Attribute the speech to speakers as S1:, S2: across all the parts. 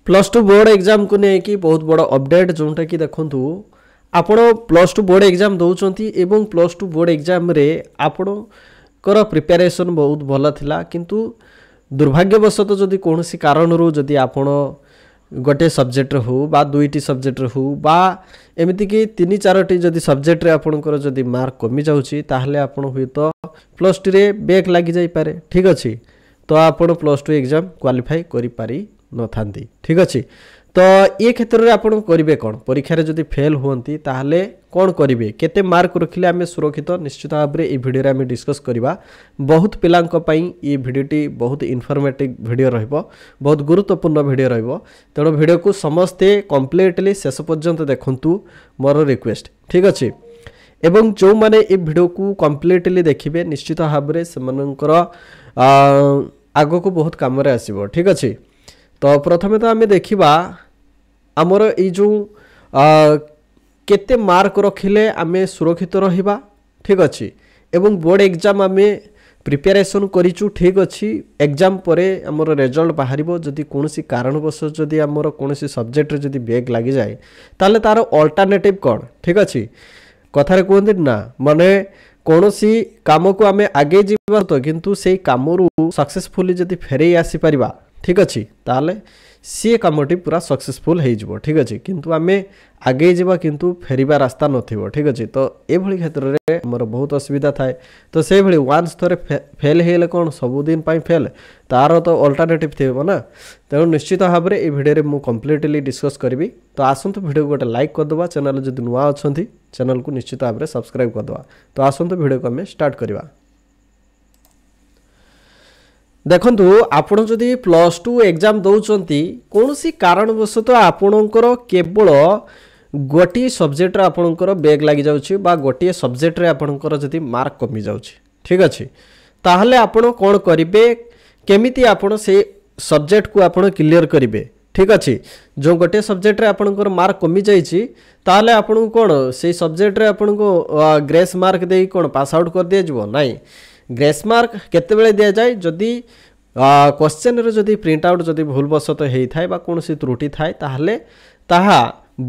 S1: Plus two board exam को लेकिन बहुत बड़ अपडेट जोटा कि देखु आपण प्लस टू बोर्ड एग्जाम दौरान एवं प्लस टू बोर्ड एग्जाम रे आपणकर प्रिपेरेसन बहुत भल थिला किंतु दुर्भाग्यवशत जदि कौन कारण जदि आपण गोटे सब्जेक्ट हो बा दुईटी सब्जेक्ट हो बा एमती कि तीन चारोटी जदि सब्जेक्ट रे आपणकर जदि मार्क कमी जाउची ताहले आपण हुई तो प्लस टू रे बैक लगी जाई पारे ठीक अच्छे तो आपण प्लस टू एग्जाम क्वालिफाई करि पारि न थांती ठीक अच्छे तो ये क्षेत्र में आपड़ करेंगे कौन परीक्षा जदि फेल हुंती ताहले कौन करेंगे केते मार्क रखिले आम सुरक्षित निश्चित भाव में भिडियो आम डिस्कस करवा बहुत पिलांई ये भिडियोटी बहुत इनफॉर्मेटिव भिडियो रहिबो बहुत गुरुत्वपूर्ण भिडियो रहिबो तेणु भिडियो को समस्ते कंप्लीटली शेष पर्यंत देखंतु मोर रिक्वेस्ट ठीक अच्छे एवं जो माने ये भिडियो को कंप्लीटली देखिबे निश्चित भाव में सेमानंकर आगो को बहुत काम रे आसीबो ठीक अच्छे तो प्रथमे तो आम देखा आमर यो केते मार्क रखिले आम सुरक्षित रहिबा ठीक अच्छे एवं बोर्ड एग्जाम आम प्रिपेरेसन करिचु ठीक अच्छी एग्जाम परे आमर रिजल्ट बाहर जदि कौन कारणवश जदि आमर कौन सब्जेक्ट जदि बैक लगी जाए ताले तार अल्टरनेटिव कौन ठीक अच्छे कथार कहते ना माने कौन सी काम को आम आगे जीवा तो किंतु से काम सक्सेसफुली जदि फेरे आसी परिबा ठीक अच्छे ताले सी कामटी पूरा सक्सेसफुल हो ठीक अच्छे किंतु आम आगे जावा किंतु फेरिबा रास्ता नथिबो ठीक अच्छे तो ये क्षेत्र में आमर बहुत असुविधा थाए तो से भली वान्स थोड़े फेल हेले कौन सबुदिन पाई फेल तार तो अल्टरनेटिव थी ना तेणु निश्चित भाव में ये भिडियो मुझे कंप्लीटली डिस्कस करी तो आसतु भिडियो गोटे लाइक करदे चैनल जब नुआ अच्छा चैनल को निश्चित भाव में सब्सक्राइब करदे तो आसतु भिडियो को आम स्टार्ट करवा देखंतु आपण जदि प्लस टू एग्जाम दौरान कौन सी कारणवश आपणकर केवल गोटे सब्जेक्ट आपणकर बैक लगी जाउछि बा गोटे सब्जेक्ट रे आपणकर जदि मार्क कमी जाउछि ठीक अच्छे ताहले आपण कौन करिवे केमिति आपण से सब्जेक्ट को आपण क्लियर करिवे ठीक अच्छे जो गोटे सब्जेक्ट रे आपणकर मार्क कमी जाइछि ताहले आपण कौन से सब्जेक्ट रे आपण को ग्रेस मार्क देई कौन पास आउट कर दिया जिवो नाही ग्रेस मार्क केते बेले दिया जाए जदि क्वेश्चन रे जदि प्रिंट आउट जदि भूलवशत होता है कौन सी त्रुटि थाए ताहले ताहा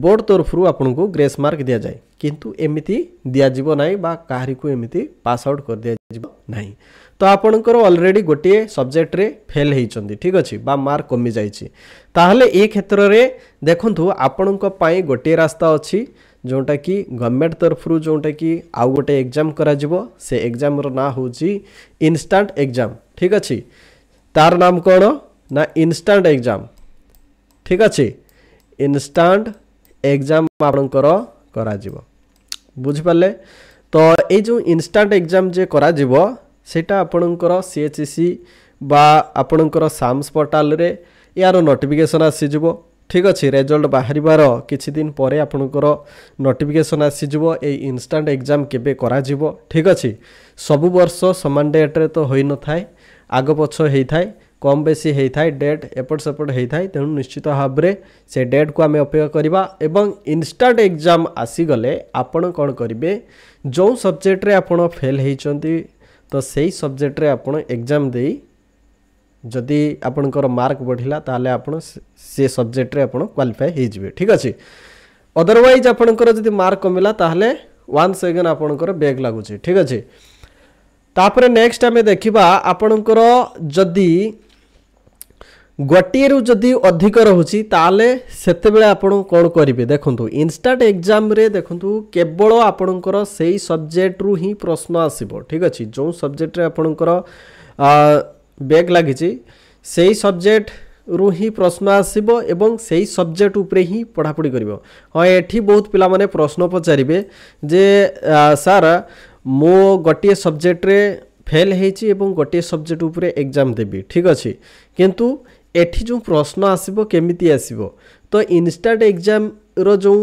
S1: बोर्ड तरफ आपन को ग्रेस मार्क दिया जाए किंतु एमिति दिया जिवो नाही बा काहरी को एमिति पास आउट कर दिया जिवो नाही तो आपनकर ऑलरेडी गोटे सब्जेक्ट रे फेल होइचंदी ठीक अछि बा मार्क कमी जाइछि ताहले ए क्षेत्र रे देखंतु आपनक पई गोटे रास्ता अछि जोटा कि गवर्नमेंट तरफ जोटा कि आउ गोटे एग्जाम करा जिवो से एग्जाम रो ना होची इंस्टेंट एग्जाम ठीक अच्छे तार नाम कौन ना इंस्टेंट एग्जाम ठीक अच्छे इंस्टेंट एग्जाम आपणकर करा जिवो बुझि पाले तो ये जो इंस्टेंट एग्जाम जे करा जिवो सेटा आपणकर सीएचसी बा आपणकर साम्स पोर्टल रे यार नोटिफिकेशन आसी जिवो ठीक अच्छे रिजल्ट बाहर किछि दिन पर आपणकर नोटिफिकेशन आसीजिवो ए इंस्टेंट एग्जाम केबे करा जिवो ठीक अच्छे सबु वर्ष समान डेट रे तो होई न थाए आग पछ हेई थाए कम बेसी हेई थाए डेट एपट सेपट हेई थाए तेणु निश्चित भाव में से डेट को आम अपेक्षा करवा एवं इंस्टेंट एग्जाम आसी गले आपण कौन करेंगे जो सब्जेक्ट रे आपण फेल होइचंती तो सही सब्जेक्ट रे आपण एग्जाम देई जदि आपणकर मार्क बढ़िला ताले आपण से सब्जेक्ट रे आपण क्वालिफाई हो जिवे ठीक अच्छे अदरवाइज आपणकर जदि मार्क कमिला ताले वन्स अगेन आपणकर बैक लागुचे ठीक अच्छे तापर नेक्स्ट आमे देखिबा आपणकर जदि गोटे रु जदि अधिक रहुची ताले सेते बेले आपण कोन करिवे देखंतु इंस्टेंट एग्जाम रे देखंतु केवल आपणकर सेही सब्जेक्ट रु ही प्रश्न आसीबो ठीक अच्छे जो सब्जेक्ट रे आपणकर बैक लगी से सब्जेक्ट रु ही प्रश्न आसबो एवं से सब्जेक्ट उपरे ही पढ़ापढ़ी करिवो हाँ एठी बहुत पिला माने प्रश्न पचारिबे जे सर मो गोटे सब्जेक्ट रे फेल हेची एवं गोटे सब्जेक्ट उपरे एग्जाम देबी ठीक अच्छे किंतु एठी जो प्रश्न आसबो केमिति आसबो तो इंस्टेंट एग्जाम रो जो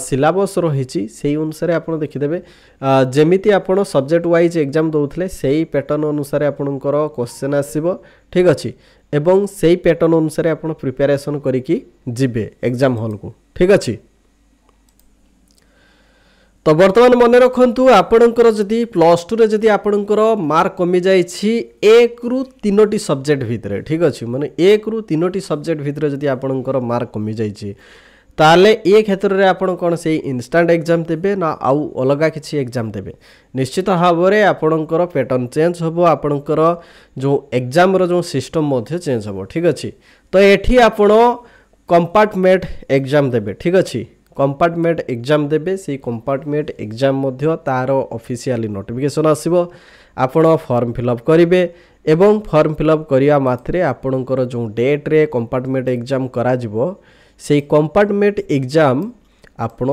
S1: सिलेबस रही से अनुसार आप देखिदेवे जमीती आपण सब्जेक्ट वाइज एग्जाम दौले से पैटर्न अनुसार आपणकर क्वेश्चन आसबो ठीक अच्छे एवं से पैटर्न अनुसार आप प्रिपेरेसन करिकी जिबे एग्जाम हॉल को ठीक अच्छे तो बर्तमान मन रखु आपणकर जदि प्लस टू जदि आपणकर मार्क कमी जाइए एक रु तीनोटी सब्जेक्ट भितर ठीक अच्छे माने एक रु तीनोटी सब्जेक्ट भितर जदि आपणकर मार्क कमी जाइए ताले ये क्षेत्र में आपण कौन से इंस्टांट एग्जाम देबे ना आउ अलग किसी एग्जाम देबे निश्चित भाव में आपणकर पैटर्न चेंज हम आपणकर जो एग्जाम रो जो सिस्टम मध्य चेंज हम ठीक अच्छे तो ये आपण कंपार्टमेंट एग्जाम देबे ठीक अच्छे कंपार्टमेंट एग्जाम देबे से कंपार्टमेंट एग्जाम मध्य तार ऑफिशियली नोटिफिकेशन आसीबो आपण फॉर्म फिलअप करेंगे एवं फॉर्म फिलअप करिया मात्रे आपणकर जो डेट रे कंपार्टमेंट एग्जाम करा जिवो से कंपार्टमेंट एग्जाम आपण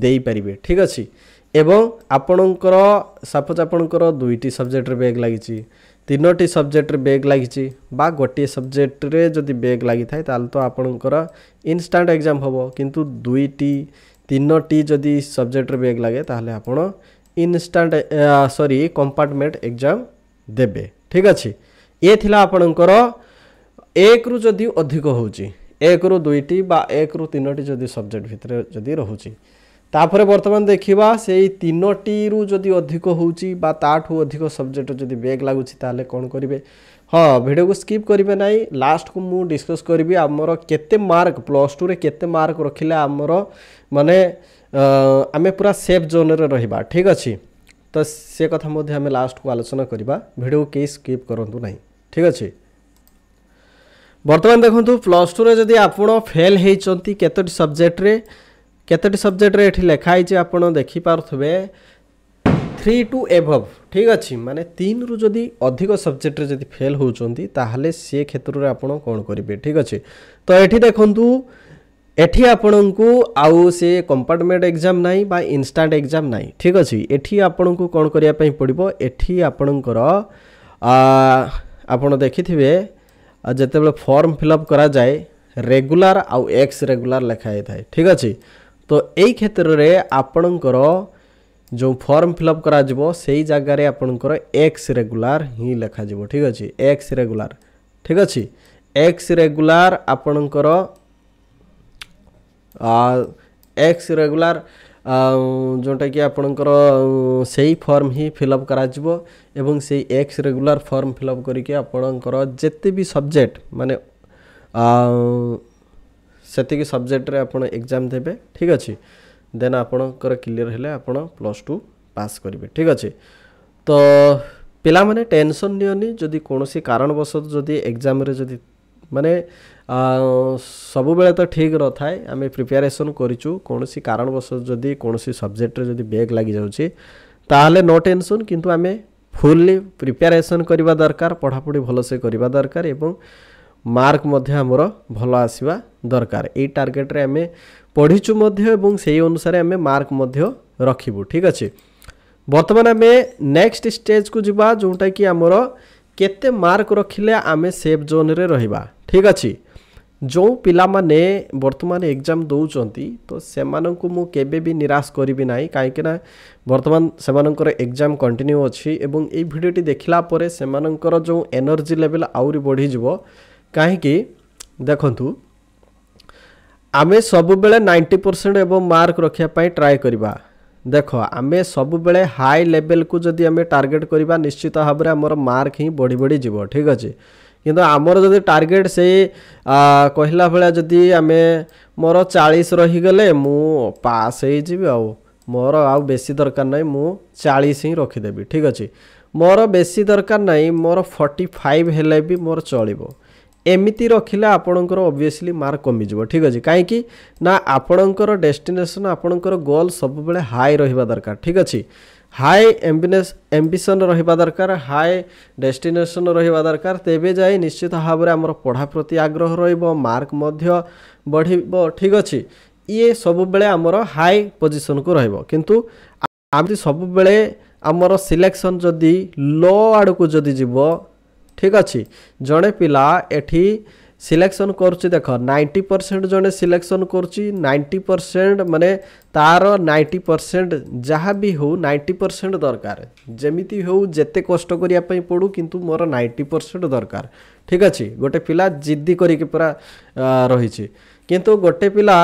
S1: देई परिबे ठीक अच्छे एवं आपणकर सपोज आपणकर दुईटी सब्जेक्ट रे बैग लागिची तीनोटी सब्जेक्ट रे बैग लागिची बा गोटे सब्जेक्ट रे जदि बैग लागि थाय ताल तो आपणकर इंस्टांट एग्जाम हबो किंतु दुईटी तीनोटी जदि सब्जेक्ट रे बैग लागे ताहले आपण इंस्टांट सॉरी कंपार्टमेंट एग्जाम देबे ठीक अच्छे ये थिला आपणकर एक रु जदि अधिक होउची एक रु दुईटी बा एक रु तीनोटी जदि सब्जेक्ट भितर जदि रहुची तापर वर्तमान देखिबा से तीनोटी रु जदि अधिक होउची बा ताठू अधिक सब्जेक्ट जदि बैग लागुची ताले कोन करिवे हाँ वीडियो को स्किप करिवे नाही लास्ट को मु डिस्कस करबी हमर केते मार्क प्लस 2 रे केते मार्क रखिले हमर माने आमे पूरा सेफ जोन रे रहिबा ठीक अछि तो से कथा मध्ये हमें लास्ट को आलोचना करबा वीडियो को स्किप करंतु नाही ठीक अछि वर्तमान देखंतु प्लस 2 रे जदि आपण फेल हेचंती केतोटी सब्जेक्ट रे एठी लेखा आइचे आपण देखि पारथबे 3 टू एबव ठीक अछि माने 3 रु जदि अधिक सब्जेक्ट रे जदि फेल होचंती ताहले से क्षेत्र रे आपण कोन करिवे ठीक अछि तो एठी देखंतु एठी आपणको आउ से कंपार्टमेंट एग्जाम नाही बा इंस्टांट एग्जाम नाही ठीक अछि एठी आपणको कोन करिया पई पड़िबो एठी आपणकर आपण देखिथिबे जते बेले फॉर्म फिलअप करा जाए रेगुलर आउ एक्स रेगुलर लिखा थाए ठीक अच्छे तो यही क्षेत्र में आपणकर जो फॉर्म फिलअप करा जिवो सेही जगह रे आपणकर एक्स रेगुलर ही लिखा जिवो ठीक अच्छे एक्स रेगुलर ठीक अच्छे एक्स रेगुलर आपणकर एक्स रेगुलर जोटा कि आपणकर सही फॉर्म ही फिलअप करा जिवो एवं से एक्स रेगुलर फॉर्म फिलअप करके आपणकर जेते भी सब्जेक्ट माने सेतिकी सब्जेक्ट रे आपण एग्जाम देबे ठीक अछि देन आपणकर क्लियर हेले आपण प्लस 2 पास करिवे ठीक अछि तो पिला माने टेंशन नियोनी जदि कोनोसी कारणवश जदि एग्जाम रे जदि माने सब बेले तो ठीक रथाए आम प्रिपेरेसन करिचु कोनोसी कारणवश जदि कोनोसी सब्जेक्ट रे जदि बैग लागि जाउची ताहले नो टेंशन किंतु आम फुल्ली प्रिपेरेसन करिवा दरकार पढ़ापढ़ी भल से करिवा दरकार एवं मार्क मध्य हमर भल आसीबा दरकार ए टार्गेट रे आम पढ़िचु मध्य एवं सेही अनुसार आम मार्क मध्य रखिबु ठीक अछि वर्तमान आम नेक्स्ट स्टेज को जिबा जोटा कि हमर केते मार्क रखिले आम सेफ जोन रे रहिबा ठीक अछि जो पिला माने वर्तमान एग्जाम दौचंती तो सेमानंकु मु केबे भी निराश करिबि नाही काहे कि ना वर्तमान सेमानंकर एग्जाम कंटिन्यू अछि एवं ए भिडियोटी देखिला परे सेमानंकर जो एनर्जी लेवल आउरी बढ़ी जिवो काहे कि देखंतु आमे सब बेले 90% एवं मार्क रखिया पई ट्राई करिबा देखो आमे सब बेले हाई लेवल को जदि आमे टार्गेट करिबा निश्चित भाव रे हमर मार्क ही बढ़ी बढ़ी जिवो ठीक अछि किंतु आमर जदि टार्गेट से कहला भला जदि आमे मोर 40 रही गले मु पास हे जिबि आ मोर आ बेसी दरकार नै मु 40 ही रखि देबी ठीक अछि मोर बेसी दरकार नै मोर 45 हेले भी मोर चलिबो एमिति रखिले आपणकर ऑब्वियसली मार्क कमी जिवो ठीक अछि काहे कि ना आपणकर डेस्टिनेशन आपणकर गोल सब बेले हाई रहिबा दरकार ठीक अछि हाई एम्बिशन रहिबा दरकार हाई डेस्टिनेशन रहिबा दरकार तेबे जाय निश्चित भाव रे हमर पढ़ा प्रति आग्रह रहिबो मार्क मध्य बढ़िबो ठीक अछि ये सब बेले हमर हाई पोजीशन को रहिबो किंतु आमि सब बेले हमर सिलेक्शन जदी लो आड़ को जदी जिवो ठीक अच्छे जड़े पिला एठी सिलेक्शन करुच्ची देख 90% जड़े सिलेक्शन करुच्ची 90% माने तार 90% जहाँ भी हो 90% दरकार जेमिति हो जेते कष्ट करिया पई पड़ू किंतु मोर 90% दरकार ठीक अच्छे गोटे पिला जिद्दी करिके पूरा रही किंतु गोटे पिला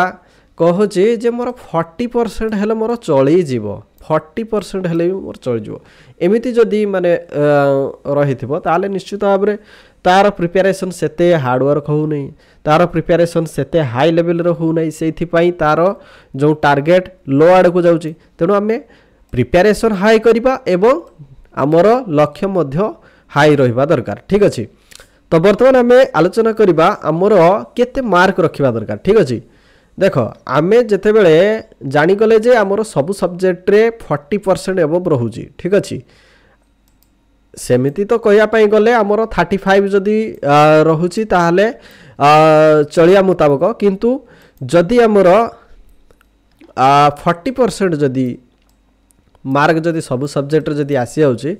S1: कहुची जे मोर 40% हेले मोर चलीजीव 40% हेले भी मोर चलीजीव एमिति जदि माने रही ताले निश्चित भाव में तार प्रिपेरेसन सेते हार्डवर्क हो नहीं तार प्रिपेरेसन सेते हाई लेवल रो हो नहीं से तार जो टार्गेट लो आड़ को जाउची तेणु आम प्रिपेरेसन हाई करबा एवं आमर लक्ष्य मध्य हाई रहिबा दरकार ठीक अछि। तो बर्तमान आम आलोचना करबा आमर केते मार्क रखिबा दरकार ठीक अछि। देख आमे जेतेबेले जानिगले जे आमर सबु सब्जेक्ट रे 40% एबव रहुची ठीक अछि सेमिति तो कहयापाई गले आमर 35 जदि रहुची ताहले चलिया मुताबक किंतु जदि आमर 40% जदि मार्क जदि सबु सब्जेक्ट जदि आसी जाउची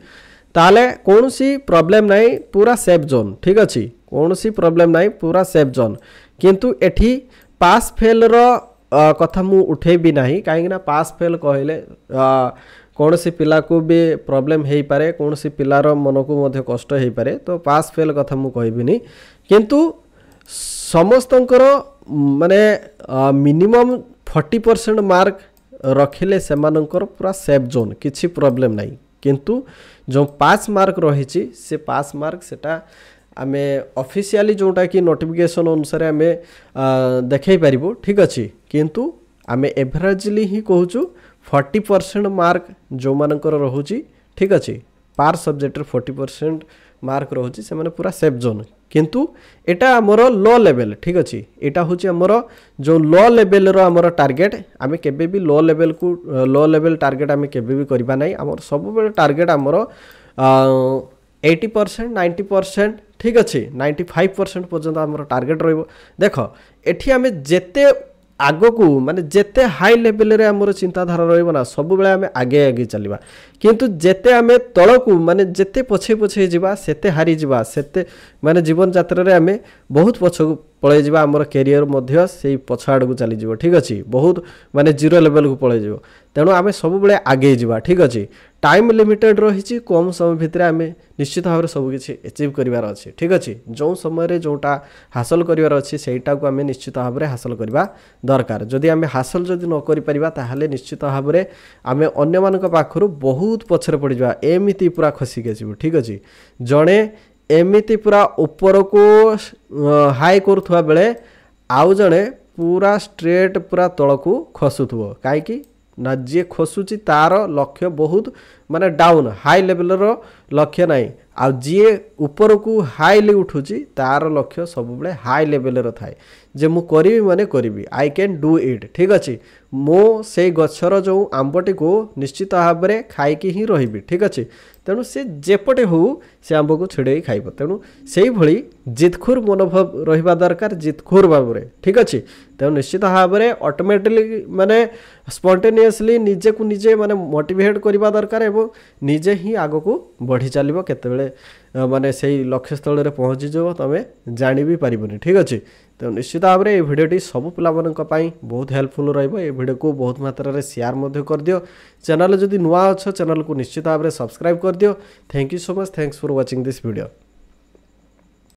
S1: ताहले कोनोसी प्रॉब्लम नाही पूरा सेफ जोन ठीक अछि कोनोसी प्रॉब्लम नाही पूरा सेफ जोन किंतु एठी पास फेल रो कथा मु उठेबी नाही काहे ना पास फेल कहले कौन सी पिला को भी प्रॉब्लम हो पारे कौन सी पिलार मन को मध्य कष्ट हो पारे तो पास फेल कथा मु कहबिनी किंतु समस्तंकर माने मिनिमम 40% मार्क रखिले सेमानंकर पूरा सेफ जोन किछि प्रॉब्लम नाही किंतु जो पास मार्क रही से पास मार्क सेटा आमे ऑफिशियली जोटा कि नोटिफिकेशन अनुसार आमे देखै पारिबो ठीक अछि किंतु आमे एवरेजली ही कहूचु 40% मार्क जो मानकर रहुची ठीक अच्छे पार सब्जेक्ट 40% मार्क रहुची से माने पूरा सेफ जोन किंतु एटा हमर लो लेवल ठीक अच्छे एटा होची हमर जो लो लेवल रो हमर टार्गेट आमे केबे भी लो लेवल को लो लेवल टार्गेट आमे केबे भी करबा नै हमर सब बेले टार्गेट हमर 80% 90% ठीक अच्छे 95% पर्यंत हमर टार्गेट रहइबो देख एठी आमे जेते आगो को माने जेते हाई लेवल रे हमर चिंताधारा रहइबो ना सब बेले आमे आगे आगे चलिबा किंतु जेते आमे तळ को माने जेते पछे पछे जिबा सेते हारी जिबा सेते माने जीवन यात्रा रे आमे बहुत पछ पळे जिबा हमर करियर मध्य सेही पछाड़ को चली जिवो ठीक अछि बहुत माने जीरो लेवल को पळे जिवो तेणु आमे सब बेले आगे जिबा ठीक अछि टाइम लिमिटेड रहिछि कम समय भितर आमे निश्चित भाव सब किछि अचीव करिवार अछि ठीक अछि जो समय रे जोटा हासिल करिवार अछि सेटा को आमे निश्चित भाव रे हासिल करिवा दरकार जदि आमे हासिल जदि न करि परिबा ताहाले निश्चित भाव रे आमे अन्य मानक पाखरु बहुत पछरे पड़ि जावा एमिति पूरा खसी के जिवो ठीक अछि जणे एमिति पूरा ऊपर को हाई करुथवा बेले आउ जणे पूरा स्ट्रेट पूरा तळ को खसुथबो काहे कि ना जे खसुची तार लक्ष्य बहुत माने डाउन हाई लेवल रो लक्ष्य नाही आ जे ऊपर को हाईली उठुची तार लक्ष्य सब बेले हाई लेवल रो थाए जे मु करिवि माने करिवि आई कैन डू इट ठीक अछि मो से गछर जो आंबटी को निश्चित भाव रे खाई की ही रहिबि ठीक अछि तेणु से जेपटे हो से आंब को छिड़े खाइब तेणु से भली जितखुर मनोभाव रहिबा दरकार जितखुर भाव रे ठीक अछि तेणु निश्चित भाव रे ऑटोमेटिकली माने स्पॉन्टेनियसली निजे को निजे माने मोटिवेट करबा दरकार एवं निजे ही आगो को बढ़ी चलिबो केतेबेले माने सेही लक्ष्य स्थल रे पहुंची जबो तमे जानि भी पारिबोनी ठीक अछि तो निश्चित भाव में ये भिडियोटी सब पाई बहुत हेल्पफुल रहिबो ये भिडियो को बहुत मात्रा रे शेयर मध्य कर दियो चैनल जदि नुआ अच्छो चैनल को निश्चित भाव में सब्सक्राइब कर दियो thank you so much thanks for watching this video.